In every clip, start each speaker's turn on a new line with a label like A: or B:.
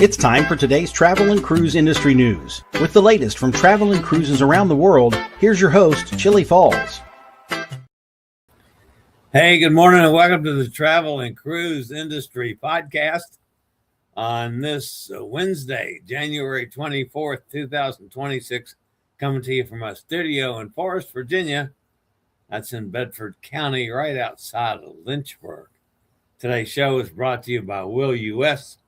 A: It's time for today's travel and cruise industry news. With the latest from travel and cruises around the world, here's your host, Chillie Falls.
B: Hey, good morning and welcome to the Travel and Cruise Industry Podcast on this Wednesday, January 24th, 2026, coming to you from our studio in Forest, Virginia. That's in Bedford County, right outside of Lynchburg. Today's show is brought to you by Will U.S.,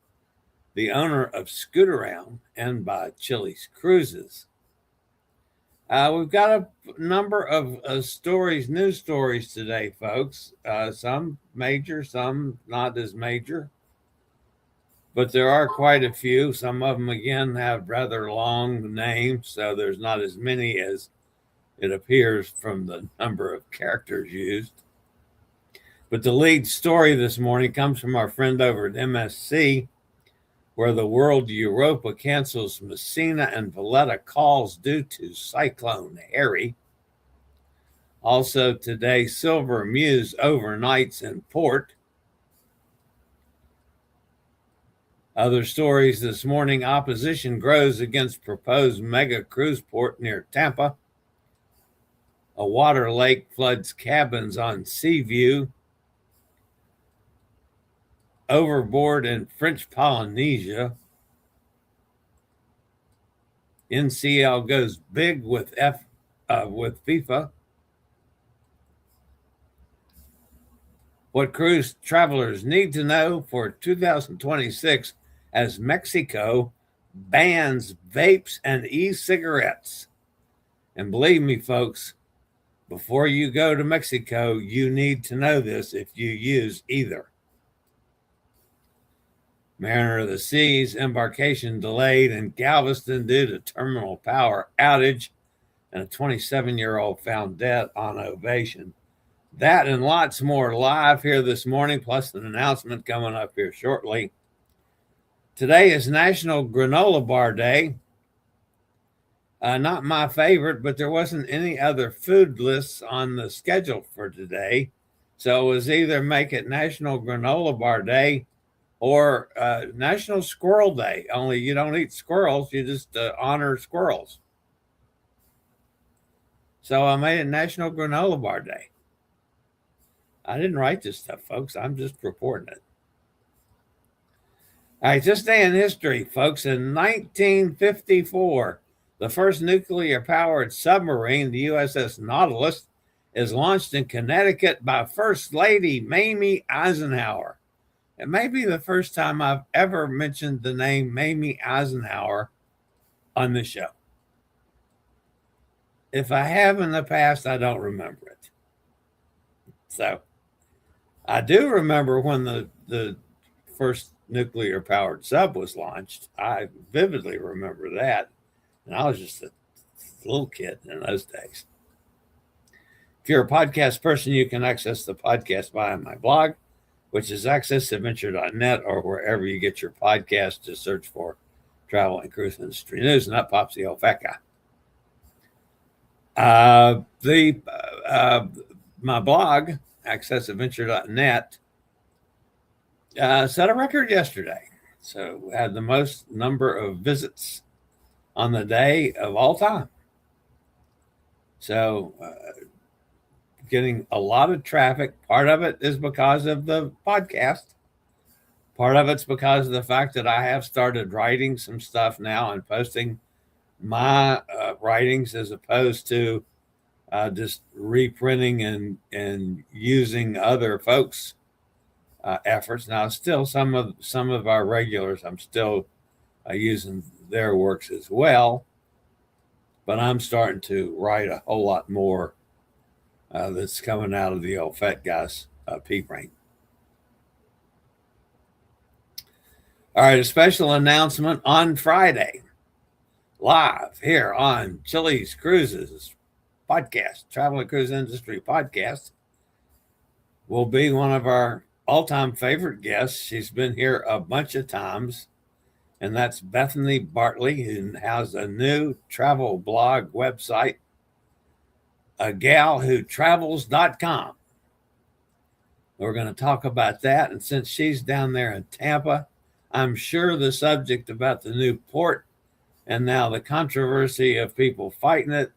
B: the owner of Scootaround, and by Chillie's Cruises. We've got a number of stories, news stories today, folks. Some major, some not as major. But there are quite a few. Some of them, again, have rather long names, so there's not as many as it appears from the number of characters used. But the lead story this morning comes from our friend over at MSC, where the world Europa cancels Messina and Valletta calls due to Cyclone Harry. Also today, Silver Muse overnights in port. Other stories this morning, opposition grows against proposed mega cruise port near Tampa. A water lake floods cabins on Seaview. Overboard in French Polynesia. NCL goes big with FIFA. What cruise travelers need to know for 2026 as Mexico bans vapes and e-cigarettes. And believe me, folks, before you go to Mexico, you need to know this if you use either. Mariner of the Seas embarkation delayed in Galveston due to terminal power outage, and a 27-year-old found dead on Ovation. That and lots more live here this morning, plus an announcement coming up here shortly. Today is National Granola Bar Day. Not my favorite, but there wasn't any other food lists on the schedule for today. So it was either make it National Granola Bar Day or National Squirrel Day, only you don't eat squirrels, you just honor squirrels. So I made it National Granola Bar Day. I didn't write this stuff, folks. I'm just reporting it. All right, this day in history, folks. In 1954, the first nuclear-powered submarine, the USS Nautilus, is launched in Connecticut by First Lady Mamie Eisenhower. It may be the first time I've ever mentioned the name Mamie Eisenhower on the show. If I have in the past, I don't remember it. So I do remember when the first nuclear-powered sub was launched. I vividly remember that. And I was just a little kid in those days. If you're a podcast person, you can access the podcast via my blog, which is accessadventure.net, or wherever you get your podcast. Just search for Travel and Cruise Industry News, and that pops the old fat guy. My blog, accessadventure.net, set a record yesterday. So we had the most number of visits on the day of all time. So getting a lot of traffic. Part of it is because of the podcast. Part of it's because of the fact that I have started writing some stuff now and posting my writings as opposed to just reprinting and using other folks' efforts. Now, still some of our regulars, I'm still using their works as well, but I'm starting to write a whole lot more that's coming out of the old fat guy's pea brain. All right, a special announcement on Friday, live here on Chillie's Cruises podcast, Travel and Cruise Industry Podcast, will be one of our all-time favorite guests. She's been here a bunch of times, and that's Bethany Bartley, who has a new travel blog website, agalwhotravels.com. We're going to talk about that. And since she's down there in Tampa, I'm sure the subject about the new port and now the controversy of people fighting it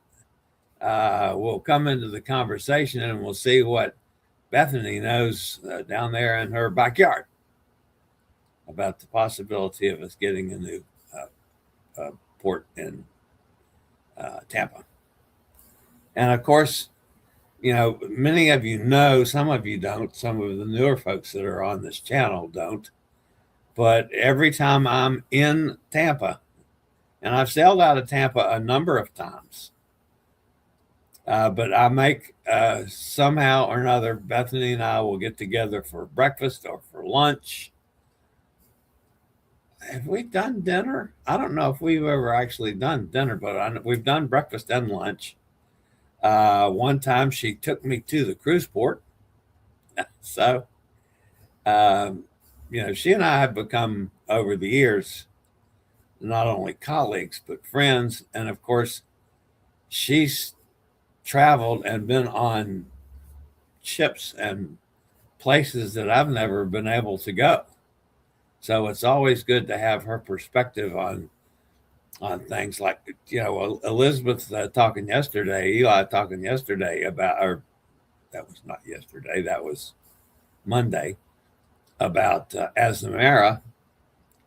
B: will come into the conversation, and we'll see what Bethany knows down there in her backyard about the possibility of us getting a new port in Tampa. And of course, you know, many of you know, some of you don't, some of the newer folks that are on this channel don't, but every time I'm in Tampa, and I've sailed out of Tampa a number of times, but I make somehow or another, Bethany and I will get together for breakfast or for lunch. Have we done dinner? I don't know if we've ever actually done dinner, but we've done breakfast and lunch. One time she took me to the cruise port. So, you know, she and I have become over the years not only colleagues, but friends. And of course, she's traveled and been on ships and places that I've never been able to go. So it's always good to have her perspective on things like, you know, Elizabeth talking yesterday, Eli talking yesterday about, or that was not yesterday, that was Monday, about Azamara.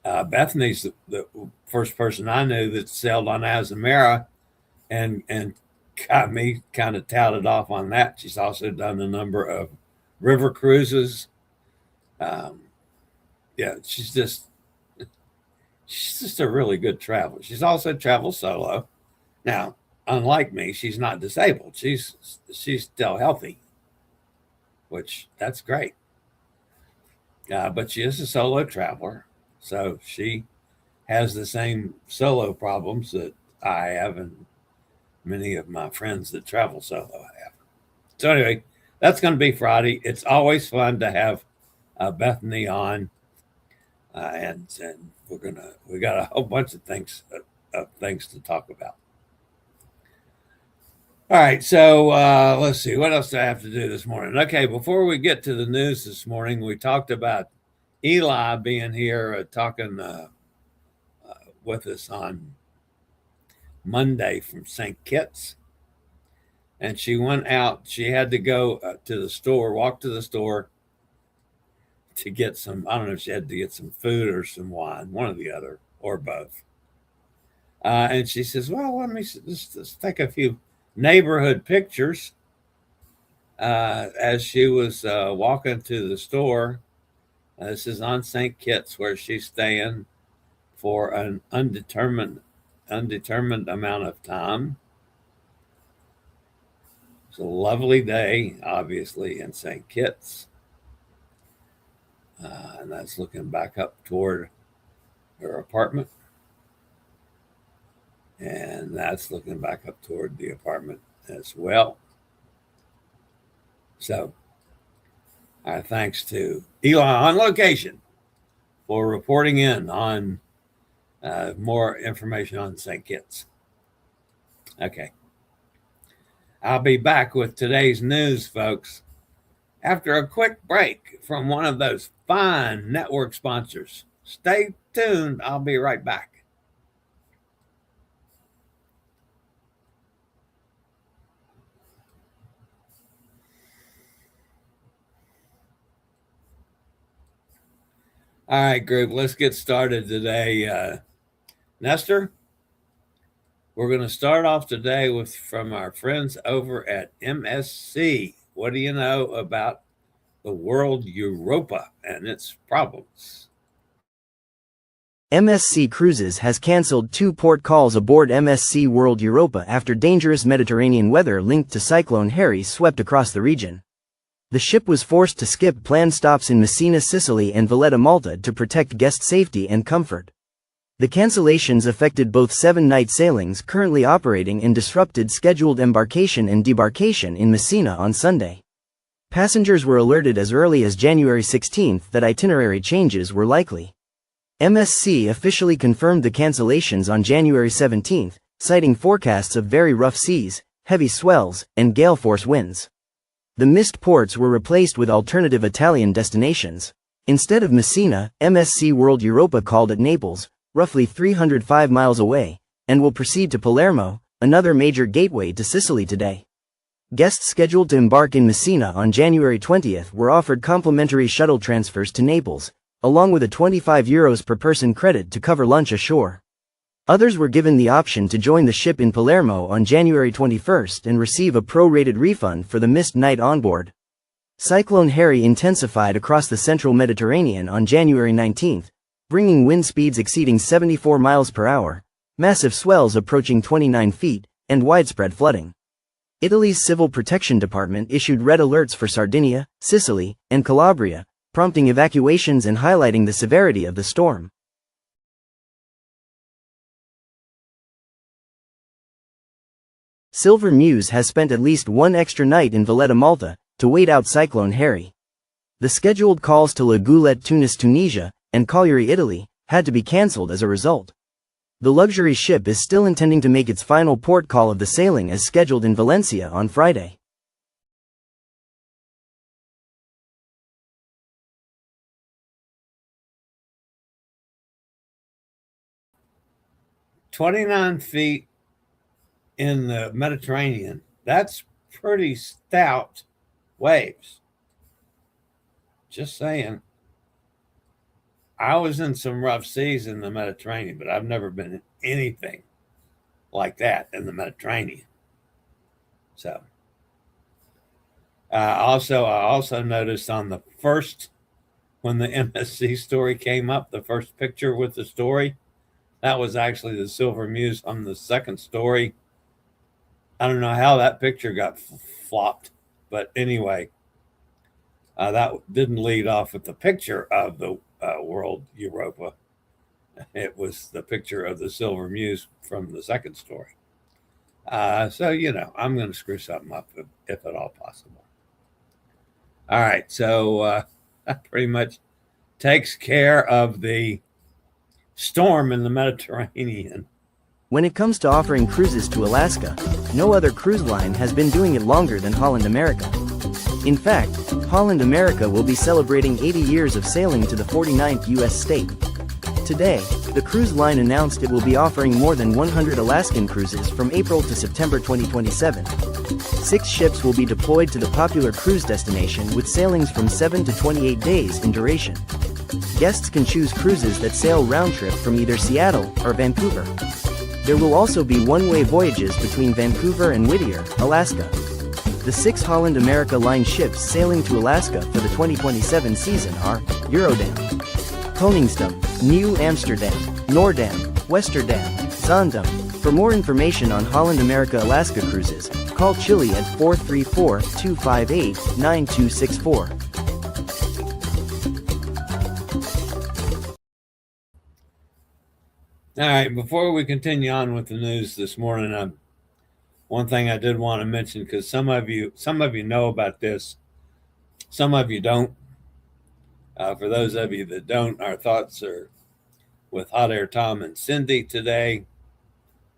B: Bethany's the first person I knew that sailed on Azamara and got me kind of touted off on that. She's also done a number of river cruises. Yeah, she's just a really good traveler. She's also traveled solo. Now, unlike me, she's not disabled. She's still healthy, which that's great. But she is a solo traveler, so she has the same solo problems that I have and many of my friends that travel solo have. So anyway, that's going to be Friday. It's always fun to have Bethany on. And we got a whole bunch of things to talk about. All right, so let's see, what else do I have to do this morning? Okay, before we get to the news this morning, we talked about Eli being here talking with us on Monday from St. Kitts. And she went out, she had to go to the store, walk to the store, to get some, I don't know if she had to get some food or some wine, one or the other, or both. And she says, well, let me just take a few neighborhood pictures as she was walking to the store. This is on St. Kitts, where she's staying for an undetermined amount of time. It's a lovely day, obviously, in St. Kitts. And that's looking back up toward her apartment. And that's looking back up toward the apartment as well. So, our thanks to Eli on location for reporting in on more information on St. Kitts. Okay. I'll be back with today's news, folks, after a quick break from one of those fine network sponsors. Stay tuned. I'll be right back. All right, group, let's get started today. Nestor, we're going to start off today from our friends over at MSC. What do you know about the world Europa and its problems?
C: MSC Cruises has canceled 2 port calls aboard MSC World Europa after dangerous Mediterranean weather linked to Cyclone Harry swept across the region. The ship was forced to skip planned stops in Messina, Sicily and Valletta, Malta to protect guest safety and comfort. The cancellations affected both 7-night sailings currently operating and disrupted scheduled embarkation and debarkation in Messina on Sunday. Passengers were alerted as early as January 16 that itinerary changes were likely. MSC officially confirmed the cancellations on January 17, citing forecasts of very rough seas, heavy swells, and gale force winds. The missed ports were replaced with alternative Italian destinations. Instead of Messina, MSC World Europa called at Naples, roughly 305 miles away, and will proceed to Palermo, another major gateway to Sicily today. Guests scheduled to embark in Messina on January 20th were offered complimentary shuttle transfers to Naples, along with a €25 per person credit to cover lunch ashore. Others were given the option to join the ship in Palermo on January 21st and receive a pro-rated refund for the missed night on board. Cyclone Harry intensified across the central Mediterranean on January 19th, bringing wind speeds exceeding 74 miles per hour, massive swells approaching 29 feet, and widespread flooding. Italy's Civil Protection Department issued red alerts for Sardinia, Sicily, and Calabria, prompting evacuations and highlighting the severity of the storm. Silver Muse has spent at least one extra night in Valletta, Malta, to wait out Cyclone Harry. The scheduled calls to La Goulette, Tunis, Tunisia, and Cagliari, Italy, had to be cancelled as a result. The luxury ship is still intending to make its final port call of the sailing as scheduled in Valencia on Friday.
B: "29 feet in the Mediterranean. That's pretty stout waves. Just saying. I was in some rough seas in the Mediterranean, but I've never been in anything like that in the Mediterranean. So, I also noticed on the first, when the MSC story came up, the first picture with the story, that was actually the Silver Muse on the second story. I don't know how that picture got flopped, but anyway, that didn't lead off with the picture of the World Europa. It was the picture of the Silver Muse from the second story. So, I'm going to screw something up if at all possible. All right, so that pretty much takes care of the storm in the Mediterranean.
C: When it comes to offering cruises to Alaska, no other cruise line has been doing it longer than Holland America. In fact, Holland America will be celebrating 80 years of sailing to the 49th U.S. state. Today, the cruise line announced it will be offering more than 100 Alaskan cruises from April to September 2027. 6 ships will be deployed to the popular cruise destination with sailings from 7 to 28 days in duration. Guests can choose cruises that sail round-trip from either Seattle or Vancouver. There will also be one-way voyages between Vancouver and Whittier, Alaska. The 6 Holland America Line ships sailing to Alaska for the 2027 season are Eurodam, Koningsdam, Nieuw Amsterdam, Noordam, Westerdam, Zaandam. For more information on Holland America Alaska cruises, call Chillie at 434-258-9264.
B: All right, before we continue on with the news this morning, one thing I did want to mention, because some of you know about this, some of you don't. For those of you that don't, our thoughts are with Hot Air Tom and Cindy today,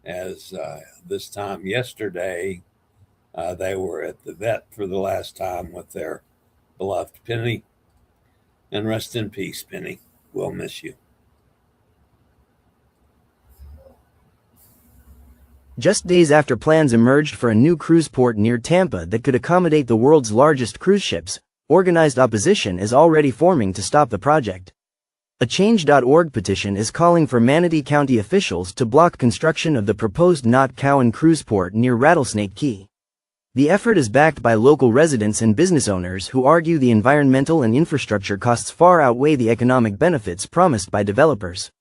B: as this time yesterday they were at the vet for the last time with their beloved Penny. And rest in peace, Penny. We'll miss you.
C: Just days after plans emerged for a new cruise port near Tampa that could accommodate the world's largest cruise ships, organized opposition is already forming to stop the project. A Change.org petition is calling for Manatee County officials to block construction of the proposed Knot Cowan cruise port near Rattlesnake Key. The effort is backed by local residents and business owners who argue the environmental and infrastructure costs far outweigh the economic benefits promised by developers.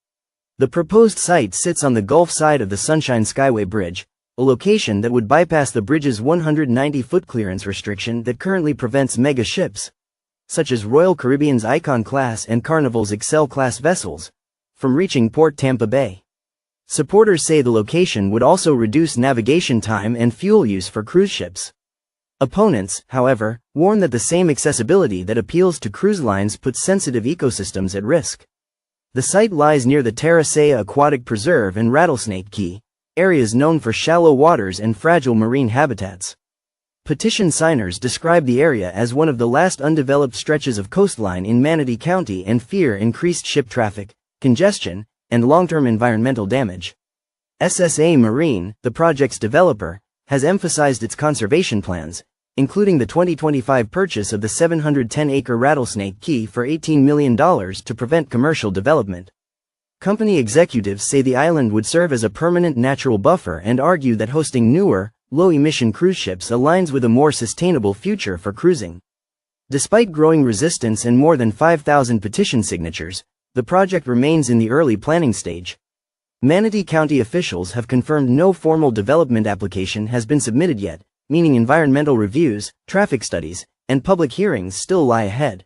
C: The proposed site sits on the Gulf side of the Sunshine Skyway Bridge, a location that would bypass the bridge's 190-foot clearance restriction that currently prevents mega ships, such as Royal Caribbean's Icon-class and Carnival's Excel-class vessels, from reaching Port Tampa Bay. Supporters say the location would also reduce navigation time and fuel use for cruise ships. Opponents, however, warn that the same accessibility that appeals to cruise lines puts sensitive ecosystems at risk. The site lies near the Terra Sea Aquatic Preserve and Rattlesnake Key, areas known for shallow waters and fragile marine habitats. Petition signers describe the area as one of the last undeveloped stretches of coastline in Manatee County and fear increased ship traffic, congestion, and long-term environmental damage. SSA Marine, the project's developer, has emphasized its conservation plans, including the 2025 purchase of the 710-acre Rattlesnake Key for $18 million to prevent commercial development. Company executives say the island would serve as a permanent natural buffer and argue that hosting newer, low-emission cruise ships aligns with a more sustainable future for cruising. Despite growing resistance and more than 5,000 petition signatures, the project remains in the early planning stage. Manatee County officials have confirmed no formal development application has been submitted yet, meaning environmental reviews, traffic studies, and public hearings still lie ahead.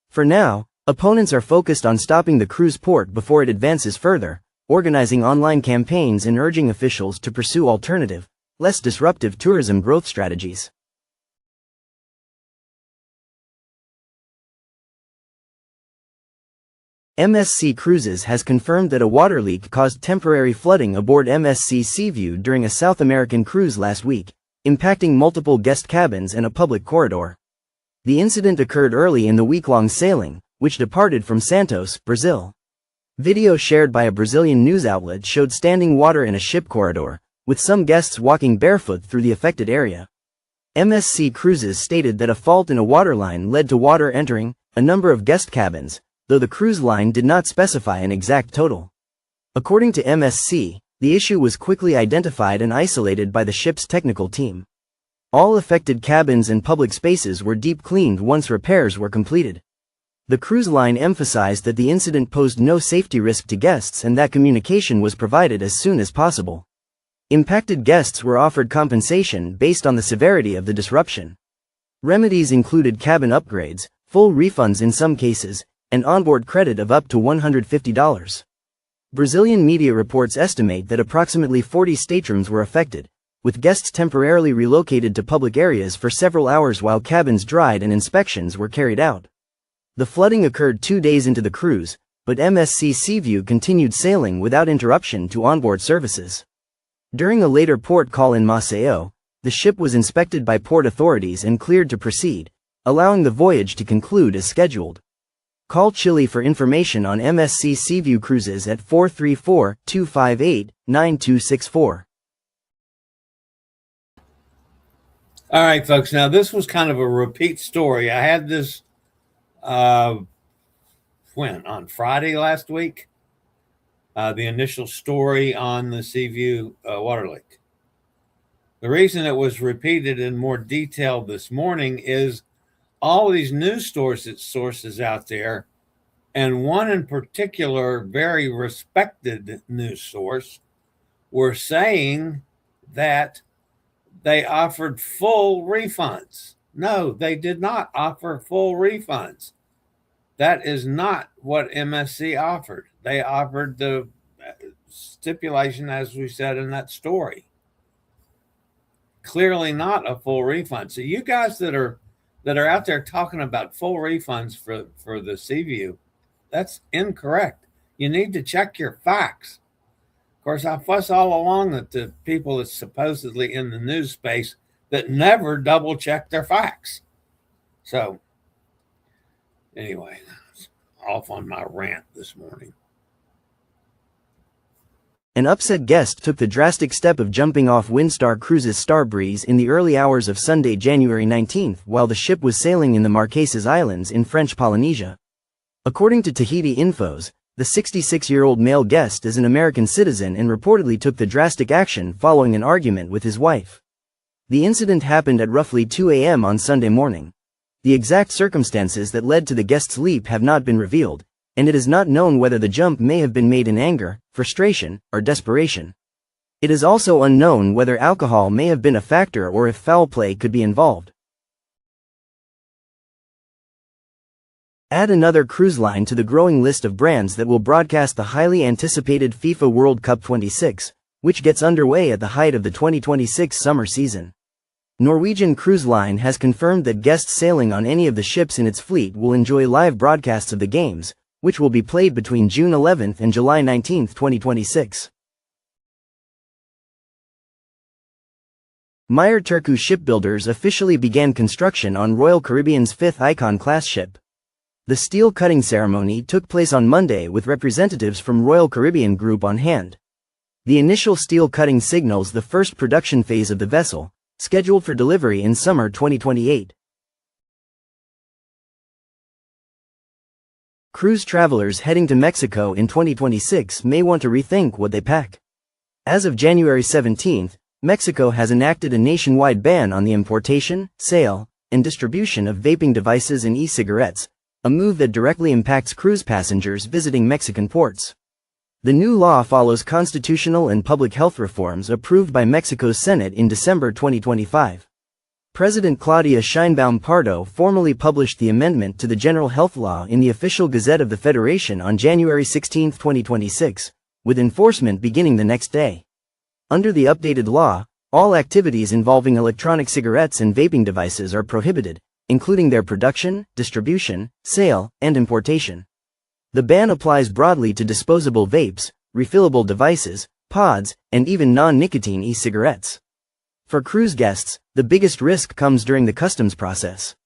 C: For now, opponents are focused on stopping the cruise port before it advances further, organizing online campaigns and urging officials to pursue alternative, less disruptive tourism growth strategies. MSC Cruises has confirmed that a water leak caused temporary flooding aboard MSC Seaview during a South American cruise last week, impacting multiple guest cabins and a public corridor. The incident occurred early in the week-long sailing, which departed from Santos, Brazil. Video shared by a Brazilian news outlet showed standing water in a ship corridor, with some guests walking barefoot through the affected area. MSC Cruises stated that a fault in a waterline led to water entering a number of guest cabins, though the cruise line did not specify an exact total. According to MSC, the issue was quickly identified and isolated by the ship's technical team. All affected cabins and public spaces were deep cleaned once repairs were completed. The cruise line emphasized that the incident posed no safety risk to guests and that communication was provided as soon as possible. Impacted guests were offered compensation based on the severity of the disruption. Remedies included cabin upgrades, full refunds in some cases, and onboard credit of up to $150. Brazilian media reports estimate that approximately 40 staterooms were affected, with guests temporarily relocated to public areas for several hours while cabins dried and inspections were carried out. The flooding occurred 2 days into the cruise, but MSC Seaview continued sailing without interruption to onboard services. During a later port call in Maceió, the ship was inspected by port authorities and cleared to proceed, allowing the voyage to conclude as scheduled. Call Chillie for information on MSC Seaview cruises at 434-258-9264.
B: All right, folks. Now, this was kind of a repeat story. I had this on Friday last week. The initial story on the Seaview water leak. The reason it was repeated in more detail this morning is all these news sources out there, and one in particular, very respected news source, were saying that they offered full refunds. No, they did not offer full refunds. That is not what MSC offered. They offered the stipulation, as we said in that story. Clearly not a full refund. So you guys that are out there talking about full refunds for the Seaview, that's incorrect. You need to check your facts. Of course, I fuss all along at the people that's supposedly in the news space that never double check their facts. So anyway, off on my rant this morning.
C: An upset guest took the drastic step of jumping off Windstar Cruises Starbreeze in the early hours of Sunday, January 19th, while the ship was sailing in the Marquesas Islands in French Polynesia. According to Tahiti Infos, the 66-year-old male guest is an American citizen and reportedly took the drastic action following an argument with his wife. The incident happened at roughly 2 a.m. on Sunday morning. The exact circumstances that led to the guest's leap have not been revealed, and it is not known whether the jump may have been made in anger, frustration, or desperation. It is also unknown whether alcohol may have been a factor or if foul play could be involved. Add another cruise line to the growing list of brands that will broadcast the highly anticipated FIFA World Cup 26, which gets underway at the height of the 2026 summer season. Norwegian Cruise Line has confirmed that guests sailing on any of the ships in its fleet will enjoy live broadcasts of the games, which will be played between June 11th and July 19th, 2026. Meyer Turku Shipbuilders officially began construction on Royal Caribbean's 5th Icon-class ship. The steel cutting ceremony took place on Monday with representatives from Royal Caribbean Group on hand. The initial steel cutting signals the first production phase of the vessel, scheduled for delivery in summer 2028. Cruise travelers heading to Mexico in 2026 may want to rethink what they pack. As of January 17, Mexico has enacted a nationwide ban on the importation, sale, and distribution of vaping devices and e-cigarettes, a move that directly impacts cruise passengers visiting Mexican ports. The new law follows constitutional and public health reforms approved by Mexico's Senate in December 2025. President Claudia Sheinbaum Pardo formally published the amendment to the General Health Law in the Official Gazette of the Federation on January 16, 2026, with enforcement beginning the next day. Under the updated law, all activities involving electronic cigarettes and vaping devices are prohibited, including their production, distribution, sale, and importation. The ban applies broadly to disposable vapes, refillable devices, pods, and even non-nicotine e-cigarettes. For cruise guests, the biggest risk comes during the customs process.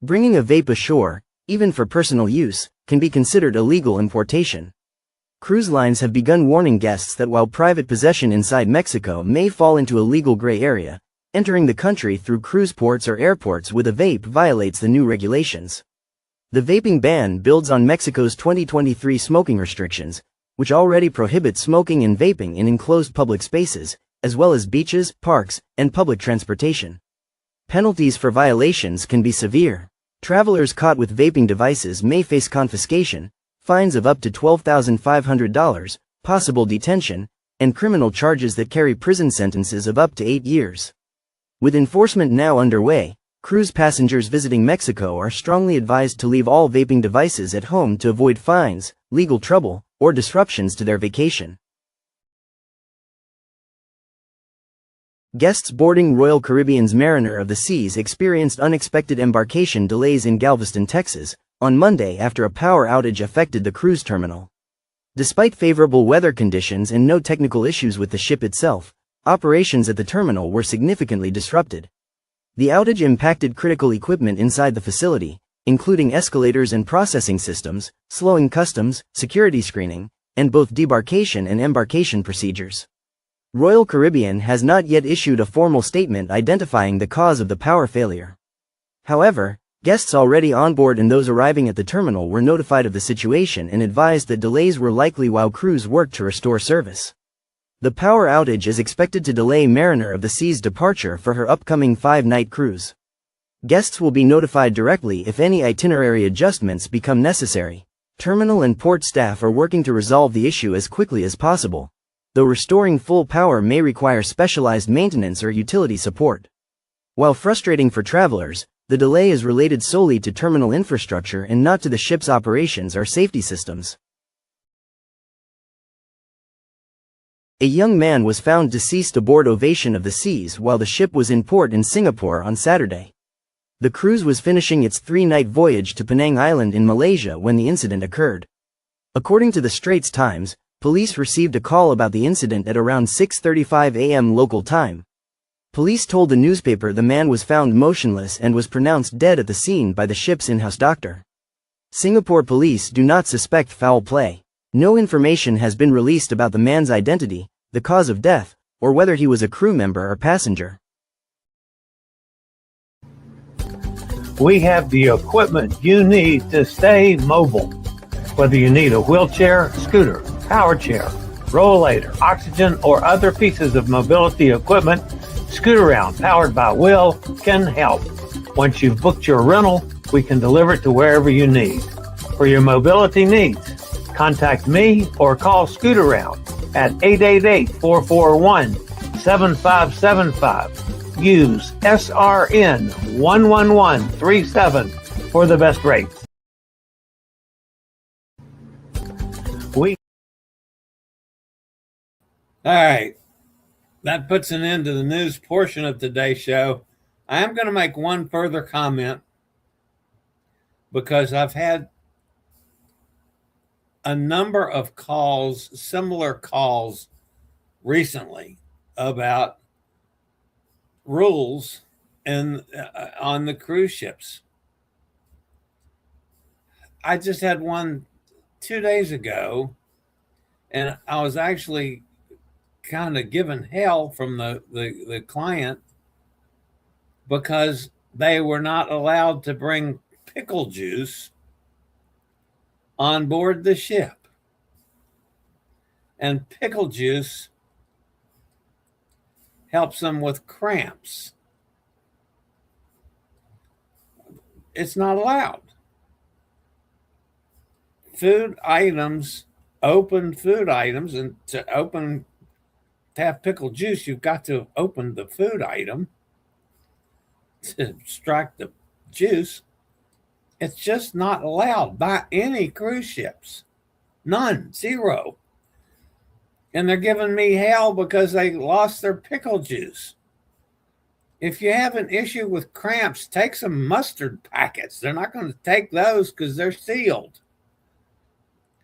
C: Bringing a vape ashore, even for personal use, can be considered illegal importation. Cruise lines have begun warning guests that while private possession inside Mexico may fall into a legal gray area, entering the country through cruise ports or airports with a vape violates the new regulations. The vaping ban builds on Mexico's 2023 smoking restrictions, which already prohibit smoking and vaping in enclosed public spaces, as well as beaches, parks, and public transportation. Penalties for violations can be severe. Travelers caught with vaping devices may face confiscation, fines of up to $12,500, possible detention, and criminal charges that carry prison sentences of up to 8 years. With enforcement now underway, cruise passengers visiting Mexico are strongly advised to leave all vaping devices at home to avoid fines, legal trouble, or disruptions to their vacation. Guests boarding Royal Caribbean's Mariner of the Seas experienced unexpected embarkation delays in Galveston, Texas, on Monday after a power outage affected the cruise terminal. Despite favorable weather conditions and no technical issues with the ship itself, operations at the terminal were significantly disrupted. The outage impacted critical equipment inside the facility, including escalators and processing systems, slowing customs, security screening, and both debarkation and embarkation procedures. Royal Caribbean has not yet issued a formal statement identifying the cause of the power failure. However, guests already on board and those arriving at the terminal were notified of the situation and advised that delays were likely while crews worked to restore service. The power outage is expected to delay Mariner of the Sea's departure for her upcoming 5-night cruise. Guests will be notified directly if any itinerary adjustments become necessary. Terminal and port staff are working to resolve the issue as quickly as possible, though restoring full power may require specialized maintenance or utility support. While frustrating for travelers, the delay is related solely to terminal infrastructure and not to the ship's operations or safety systems. A young man was found deceased aboard Ovation of the Seas while the ship was in port in Singapore on Saturday. The cruise was finishing its 3-night voyage to Penang Island in Malaysia when the incident occurred. According to the Straits Times, police received a call about the incident at around 6:35 a.m. local time. Police told the newspaper the man was found motionless and was pronounced dead at the scene by the ship's in-house doctor. Singapore police do not suspect foul play. No information has been released about the man's identity, the cause of death, or whether he was a crew member or passenger.
D: We have the equipment you need to stay mobile. Whether you need a wheelchair, scooter, power chair, rollator, oxygen, or other pieces of mobility equipment, Scootaround, powered by Will, can help. Once you've booked your rental, we can deliver it to wherever you need. For your mobility needs, contact me or call Scootaround at 888-441-7575. Use SRN 11137 for the best rates.
B: All right. That puts an end to the news portion of today's show. I am going to make one further comment because I've had a number of calls, similar calls recently about rules and on the cruise ships. I just had one 2 days ago, and I was actually kind of given hell from the client because they were not allowed to bring pickle juice on board the ship. And pickle juice helps them with cramps. It's not allowed. Food items, open food items, and to have pickle juice, you've got to open the food item to extract the juice. It's just not allowed by any cruise ships. None, zero. And they're giving me hell because they lost their pickle juice. If you have an issue with cramps, take some mustard packets. They're not going to take those because they're sealed.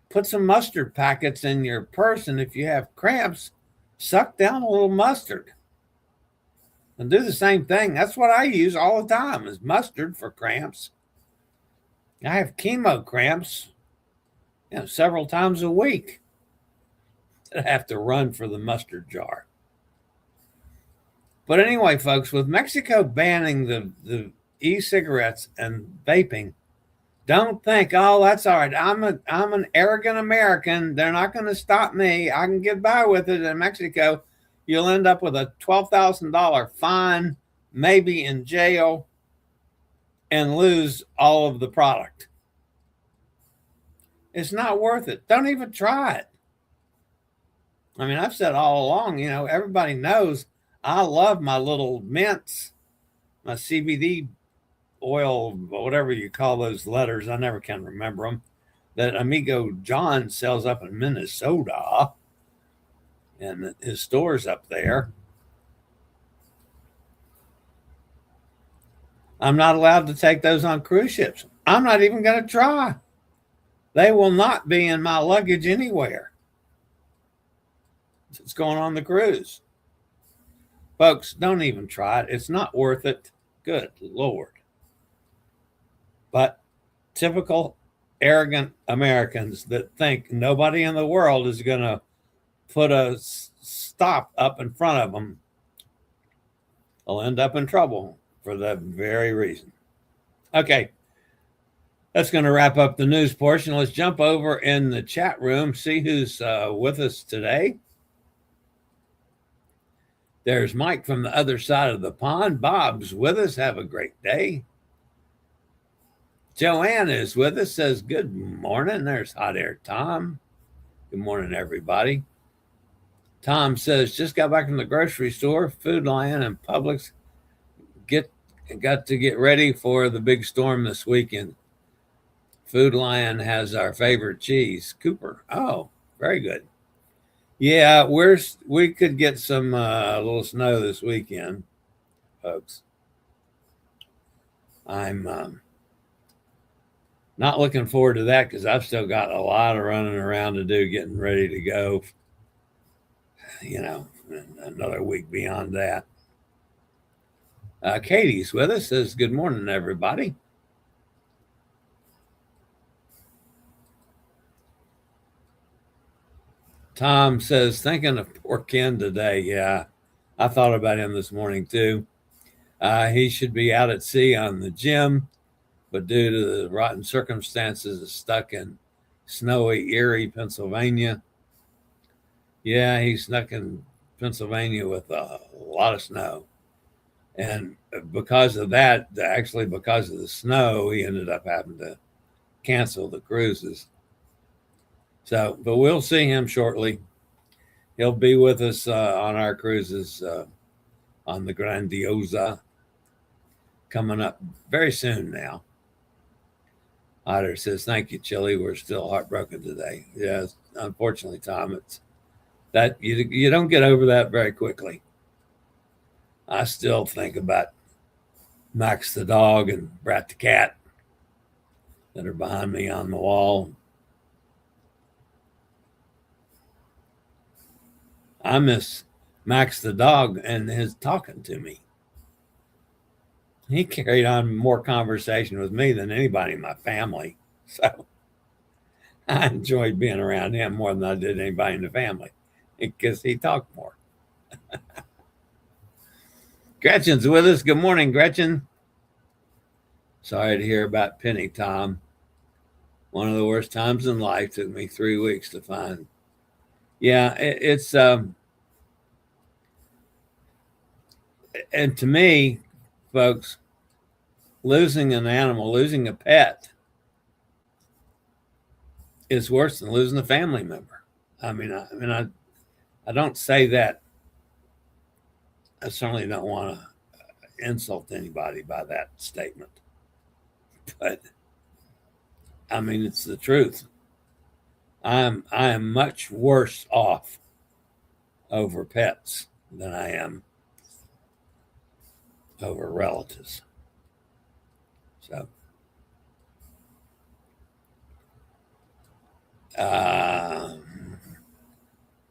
B: Put some mustard packets in your purse, and if you have cramps, suck down a little mustard. And do the same thing. That's what I use all the time is mustard for cramps. I have chemo cramps, several times a week. I have to run for the mustard jar. But anyway, folks, with Mexico banning the e-cigarettes and vaping, don't think, oh, that's all right. I'm an arrogant American. They're not going to stop me. I can get by with it in Mexico. You'll end up with a $12,000 fine, maybe in jail, and lose all of the product. It's not worth it. Don't even try it. I mean, I've said all along, everybody knows I love my little mints, my CBD oil, whatever you call those letters. I never can remember them. That Amigo John sells up in Minnesota and his store's up there. I'm not allowed to take those on cruise ships. I'm not even going to try. They will not be in my luggage anywhere. It's going on the cruise. Folks, don't even try it. It's not worth it. Good Lord. But typical arrogant Americans that think nobody in the world is going to put a stop up in front of them will end up in trouble for that very reason. Okay, that's going to wrap up the news portion. Let's jump over in the chat room, see who's with us today. There's Mike from the other side of the pond. Bob's with us. Have a great day. Joanne is with us, says good morning. There's Hot Air Tom. Good morning, everybody. Tom says, just got back from the grocery store, Food Lion and Publix. Got to get ready for the big storm this weekend. Food Lion has our favorite cheese, Cooper. Oh, very good. Yeah, we could get some little snow this weekend, folks. I'm not looking forward to that because I've still got a lot of running around to do, getting ready to go. Another week beyond that. Katie's with us, says good morning, everybody. Tom says, thinking of poor Ken today. Yeah, I thought about him this morning too. He should be out at sea on the gym, but due to the rotten circumstances, is stuck in snowy Erie, Pennsylvania. Yeah, he's stuck in Pennsylvania with a lot of snow. And because of that, actually because of the snow, he ended up having to cancel the cruises. So, but we'll see him shortly. He'll be with us on our cruises on the Grandiosa coming up very soon now. Otter says, thank you, Chillie. We're still heartbroken today. Yes, unfortunately, Tom, it's that you don't get over that very quickly. I still think about Max the dog and Brat the cat that are behind me on the wall. I miss Max the dog and his talking to me. he carried on more conversation with me than anybody in my family. So I enjoyed being around him more than I did anybody in the family because he talked more. Gretchen's with us. Good morning, Gretchen. Sorry to hear about Penny, Tom. One of the worst times in life. Took me 3 weeks to find. Yeah, it's and to me, folks, losing an animal, losing a pet is worse than losing a family member. I don't say that. I certainly don't want to insult anybody by that statement, but I mean, it's the truth. I am much worse off over pets than I am over relatives. So,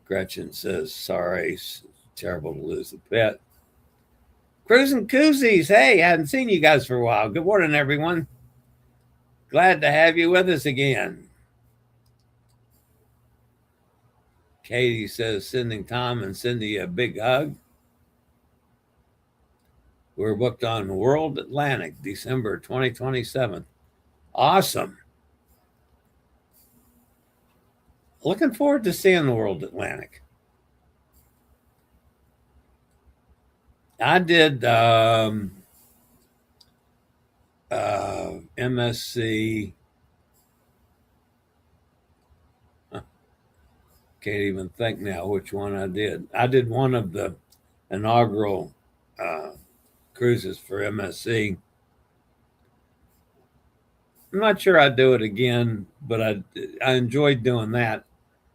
B: Gretchen says, sorry, it's terrible to lose a pet. Cruising Koozies, hey, I hadn't seen you guys for a while. Good morning, everyone. Glad to have you with us again. Katie says, sending Tom and Cindy a big hug. We're booked on World Atlantic, December 2027. Awesome. Looking forward to seeing the World Atlantic. I did MSC. Can't even think now which one I did. I did one of the inaugural cruises for MSC. I'm not sure I'd do it again, but I enjoyed doing that.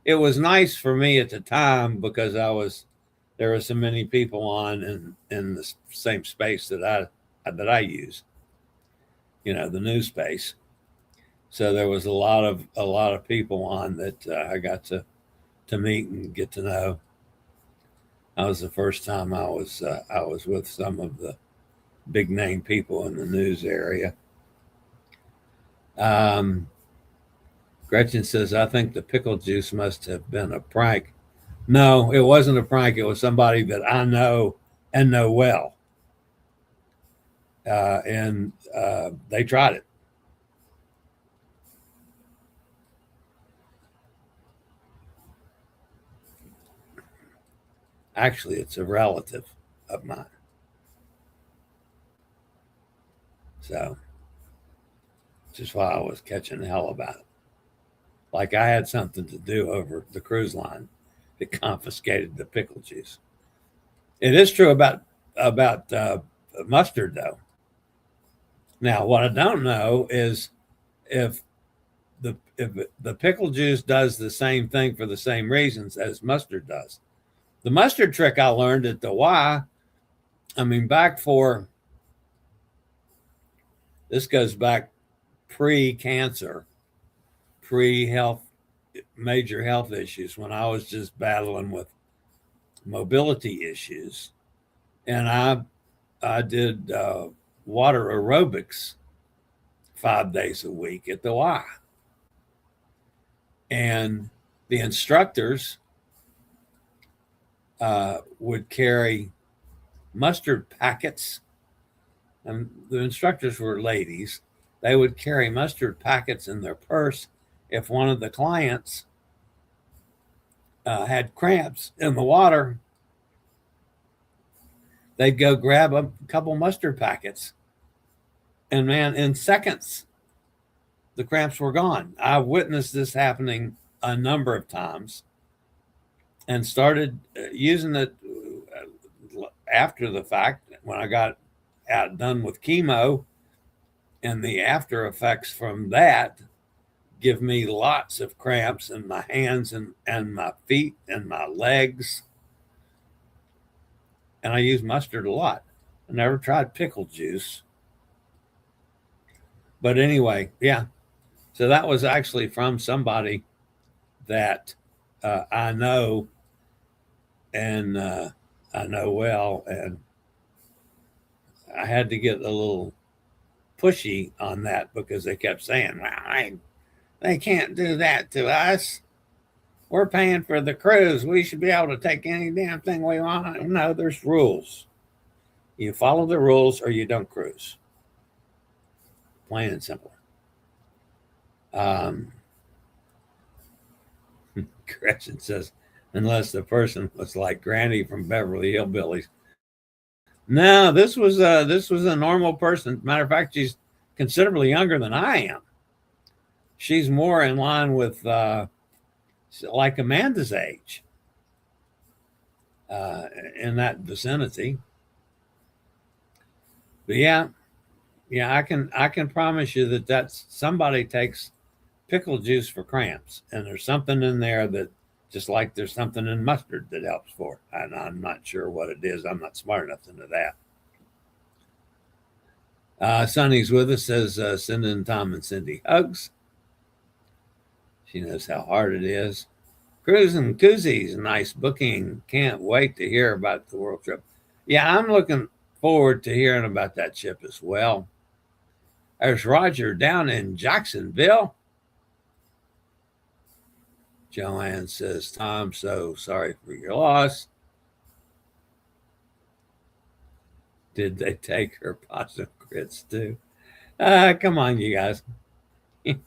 B: It was nice for me at the time because there were so many people on in the same space that I use, the new space. So there was a lot of people on that I got to meet and get to know. That was the first time I was with some of the big name people in the news area. Gretchen says, I think the pickle juice must have been a prank. No, it wasn't a prank. It was somebody that I know and know well. And they tried it. Actually, it's a relative of mine. So, just why I was catching hell about it. Like I had something to do over the cruise line that confiscated the pickle juice. It is true about mustard, though. Now, what I don't know is if the pickle juice does the same thing for the same reasons as mustard does. The mustard trick I learned at the Y, back for, this goes back pre-cancer, pre-health, major health issues, when I was just battling with mobility issues. And I did water aerobics 5 days a week at the Y. And the instructors would carry mustard packets, and the instructors were ladies. They would carry mustard packets in their purse if one of the clients had cramps in the water. They'd go grab a couple mustard packets, and man, in seconds, the cramps were gone. I witnessed this happening a number of times and started using it after the fact when I got done with chemo, and the after effects from that give me lots of cramps in my hands and my feet and my legs. And I use mustard a lot. I never tried pickle juice. But anyway, yeah. So that was actually from somebody that I know and I know well. And I had to get a little pushy on that because they kept saying, well, they can't do that to us. We're paying for the cruise. We should be able to take any damn thing we want. No, there's rules. You follow the rules or you don't cruise. Plain and simple. Gretchen says, unless the person was like Granny from Beverly Hillbillies. No, this was a normal person. Matter of fact, she's considerably younger than I am. She's more in line with like Amanda's age, in that vicinity. But yeah, I can promise you that somebody takes pickle juice for cramps, and there's something in there that, just like there's something in mustard that helps for it. And I'm not sure what it is. I'm not smart enough to know that. Sonny's with us, says sending Tom and Cindy hugs. She knows how hard it is. Cruise and Koozies, nice booking. Can't wait to hear about the world trip. Yeah, I'm looking forward to hearing about that ship as well. There's Roger down in Jacksonville. Joanne says, Tom, so sorry for your loss. Did they take her possum grits too? Come on, you guys. You're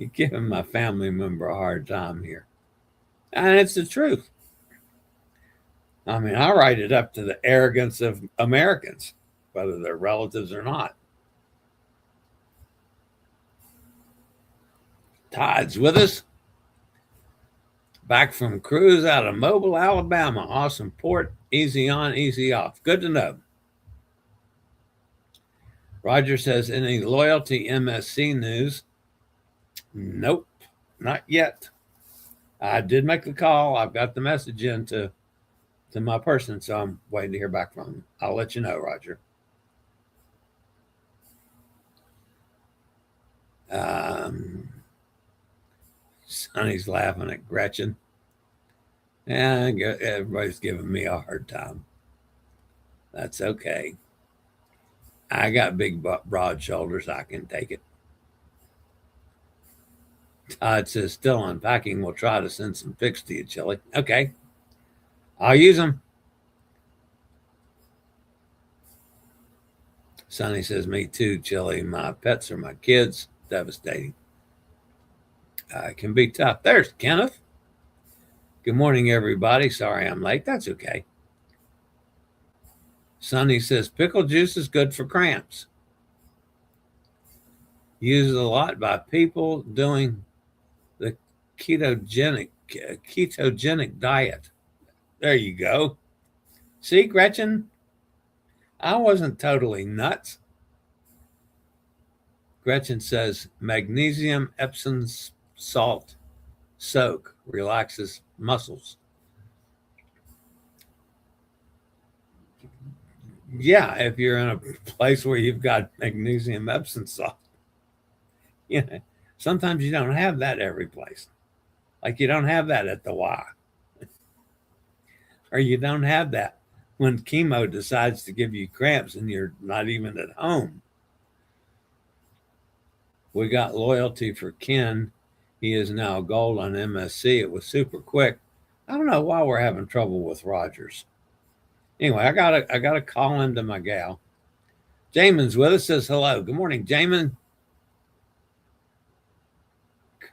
B: giving my family member a hard time here. And it's the truth. I mean, I write it up to the arrogance of Americans, whether they're relatives or not. Todd's with us. Back from cruise out of Mobile, Alabama. Awesome port. Easy on, easy off. Good to know. Roger says, any loyalty MSC news? Nope, not yet. I did make the call. I've got the message in to my person, so I'm waiting to hear back from him. I'll let you know, Roger. Sonny's laughing at Gretchen. And everybody's giving me a hard time. That's okay. I got big, broad shoulders. I can take it. Todd says, still unpacking. We'll try to send some pics to you, Chillie. Okay. I'll use them. Sonny says, me too, Chillie. My pets are my kids. Devastating. It can be tough. There's Kenneth. Good morning, everybody. Sorry I'm late. That's okay. Sonny says, pickle juice is good for cramps. Used a lot by people doing the ketogenic diet. There you go. See, Gretchen, I wasn't totally nuts. Gretchen says, magnesium Epsom salt soak relaxes muscles. Yeah, if you're in a place where you've got magnesium Epsom salt. Yeah, sometimes you don't have that every place. Like you don't have that at the Y. Or you don't have that when chemo decides to give you cramps and you're not even at home. We got loyalty for Ken. He is now gold on MSC. It was super quick. I don't know why we're having trouble with Rogers. Anyway, I gotta call into my gal. Jamin's with us, says hello. Good morning, Jamin.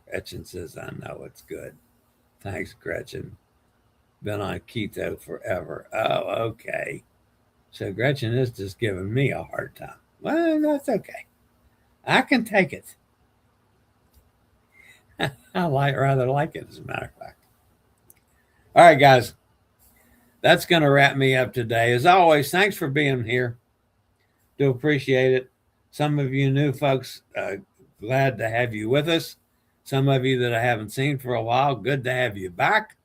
B: Gretchen says, I know it's good. Thanks, Gretchen. Been on keto forever. Oh, okay. So Gretchen is just giving me a hard time. Well, that's okay. I can take it. I rather like it, as a matter of fact. All right, guys. That's going to wrap me up today. As always, thanks for being here. Do appreciate it. Some of you new folks, glad to have you with us. Some of you that I haven't seen for a while, good to have you back.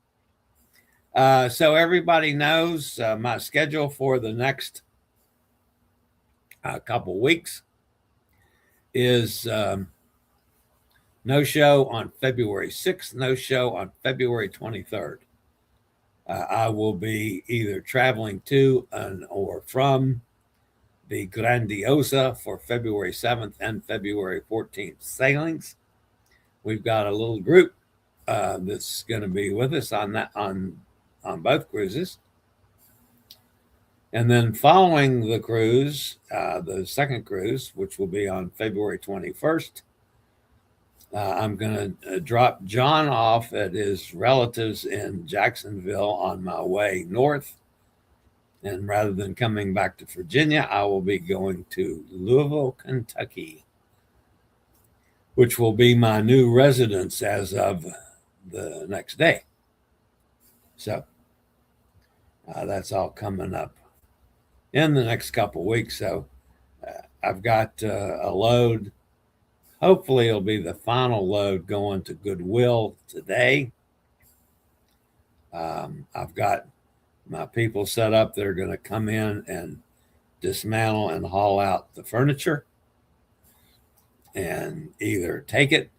B: So everybody knows my schedule for the next couple weeks is no show on February 6th, no show on February 23rd. I will be either traveling to or from the Grandiosa for February 7th and February 14th sailings. We've got a little group that's going to be with us on both cruises. And then following the cruise, the second cruise, which will be on February 21st, I'm going to drop John off at his relatives in Jacksonville on my way north. And rather than coming back to Virginia, I will be going to Louisville, Kentucky, which will be my new residence as of the next day. So that's all coming up in the next couple of weeks. So I've got a load. Hopefully it'll be the final load going to Goodwill today. I've got my people set up that are going to come in and dismantle and haul out the furniture and either take it,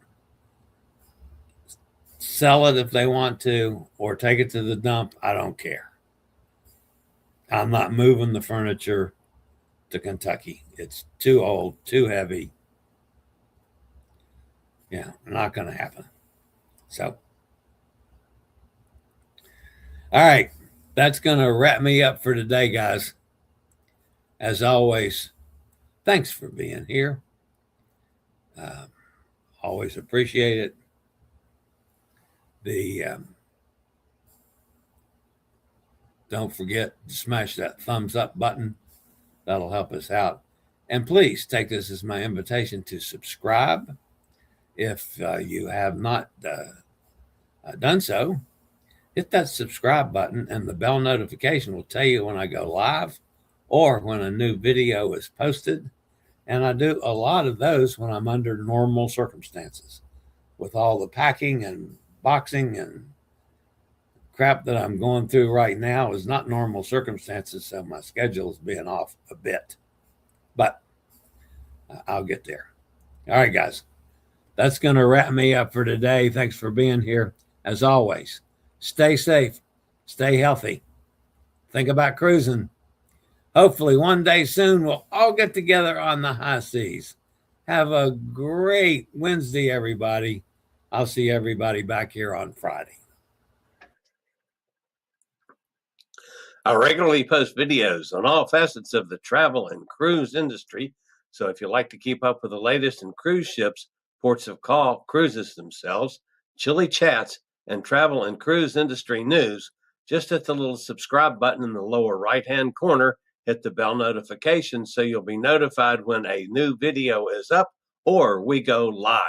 B: sell it if they want to, or take it to the dump. I don't care. I'm not moving the furniture to Kentucky. It's too old, too heavy. Yeah, not going to happen. So, all right, that's going to wrap me up for today, guys. As always, thanks for being here. Always appreciate it. Don't forget to smash that thumbs up button. That'll help us out. And please take this as my invitation to subscribe. If you have not done so, hit that subscribe button and the bell notification will tell you when I go live or when a new video is posted. And I do a lot of those when I'm under normal circumstances. With all the packing and boxing and crap that I'm going through right now is not normal circumstances, so my schedule is being off a bit. But I'll get there. All right, guys. That's going to wrap me up for today. Thanks for being here. As always, stay safe, stay healthy. Think about cruising. Hopefully one day soon we'll all get together on the high seas. Have a great Wednesday, everybody. I'll see everybody back here on Friday.
E: I regularly post videos on all facets of the travel and cruise industry. So if you like to keep up with the latest in cruise ships, ports of call, cruises themselves, Chillie chats, and travel and cruise industry news, just hit the little subscribe button in the lower right-hand corner, hit the bell notification so you'll be notified when a new video is up or we go live.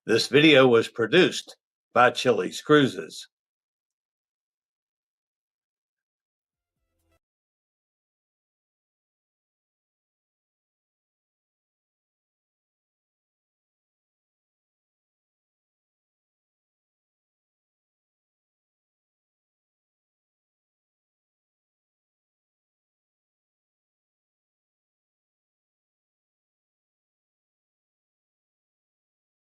E: This video was produced by Chillie's Cruises.